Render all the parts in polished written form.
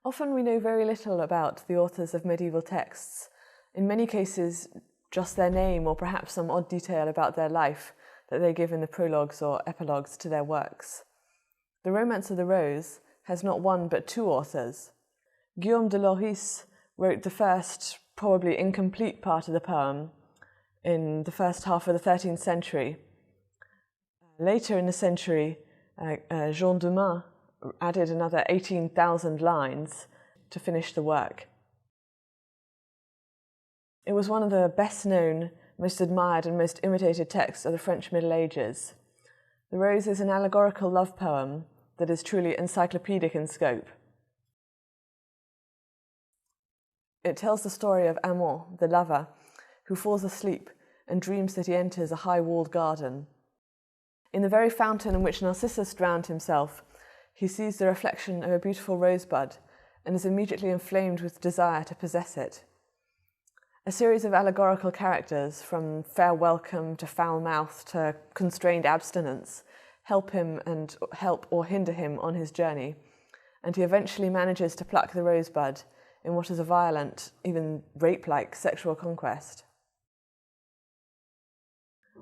Often we know very little about the authors of medieval texts. In many cases, just their name or perhaps some odd detail about their life that they give in the prologues or epilogues to their works. The Romance of the Rose has not one but two authors. Guillaume de Loris wrote the first, probably incomplete part of the poem in the first half of the 13th century. Later in the century, Jean Dumas added another 18,000 lines to finish the work. It was one of the best-known, most admired and most imitated texts of the French Middle Ages. The Rose is an allegorical love poem that is truly encyclopaedic in scope. It tells the story of Amant, the lover, who falls asleep and dreams that he enters a high-walled garden. In the very fountain in which Narcissus drowned himself, he sees the reflection of a beautiful rosebud and is immediately inflamed with desire to possess it. A series of allegorical characters, from fair welcome to foul mouth to constrained abstinence, help or hinder him on his journey, and he eventually manages to pluck the rosebud in what is a violent, even rape-like sexual conquest.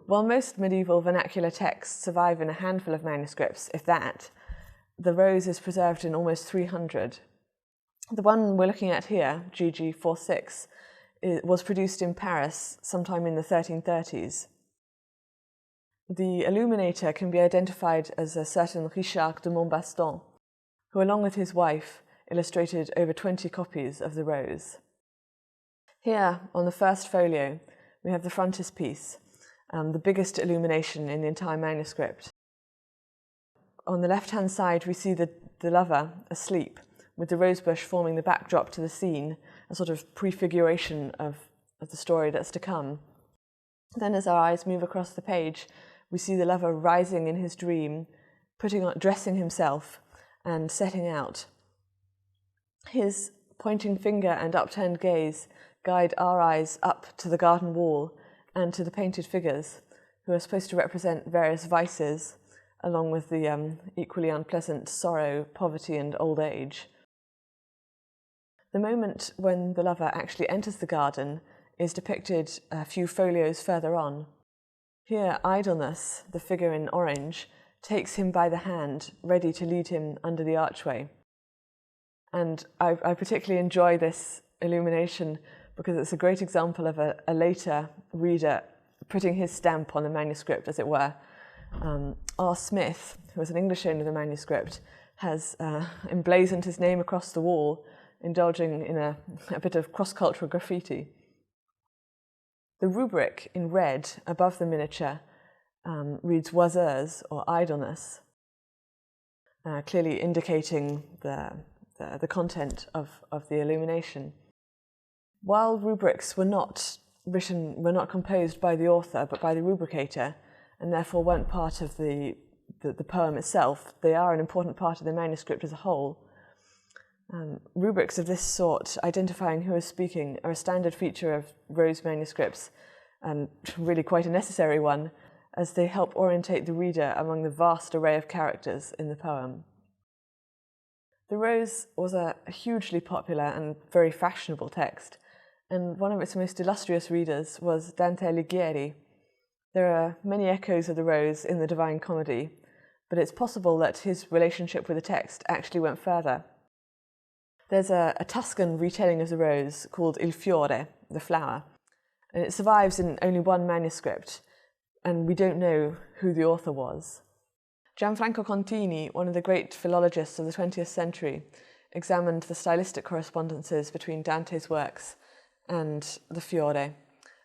While most medieval vernacular texts survive in a handful of manuscripts, if that, the Rose is preserved in almost 300. The one we're looking at here, Gg.4.6, was produced in Paris sometime in the 1330s. The illuminator can be identified as a certain Richard de Montbaston, who along with his wife illustrated over 20 copies of the Rose. Here, on the first folio, we have the frontispiece, the biggest illumination in the entire manuscript. On the left-hand side, we see the lover asleep, with the rosebush forming the backdrop to the scene, a sort of prefiguration of the story that's to come. Then as our eyes move across the page, we see the lover rising in his dream, dressing himself and setting out. His pointing finger and upturned gaze guide our eyes up to the garden wall and to the painted figures, who are supposed to represent various vices, along with the equally unpleasant sorrow, poverty and old age. The moment when the lover actually enters the garden is depicted a few folios further on. Here, Idleness, the figure in orange, takes him by the hand, ready to lead him under the archway. And I particularly enjoy this illumination because it's a great example of a later reader putting his stamp on the manuscript, as it were. R. Smith, who was an English owner of the manuscript, has emblazoned his name across the wall, indulging in a bit of cross-cultural graffiti. The rubric in red above the miniature reads Oiseuse, or idleness, clearly indicating the content of the illumination. While rubrics were not composed by the author, but by the rubricator, and therefore weren't part of the poem itself, they are an important part of the manuscript as a whole. Rubrics of this sort, identifying who is speaking, are a standard feature of Rose manuscripts, and really quite a necessary one, as they help orientate the reader among the vast array of characters in the poem. The Rose was a hugely popular and very fashionable text, and one of its most illustrious readers was Dante Alighieri. There are many echoes of the Rose in the Divine Comedy, but it's possible that his relationship with the text actually went further. There's a Tuscan retelling of the Rose called Il Fiore, the flower, and it survives in only one manuscript, and we don't know who the author was. Gianfranco Contini, one of the great philologists of the 20th century, examined the stylistic correspondences between Dante's works and the Fiore,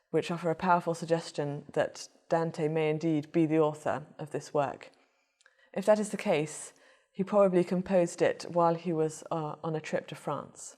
which offer a powerful suggestion that Dante may indeed be the author of this work. If that is the case, he probably composed it while he was on a trip to France.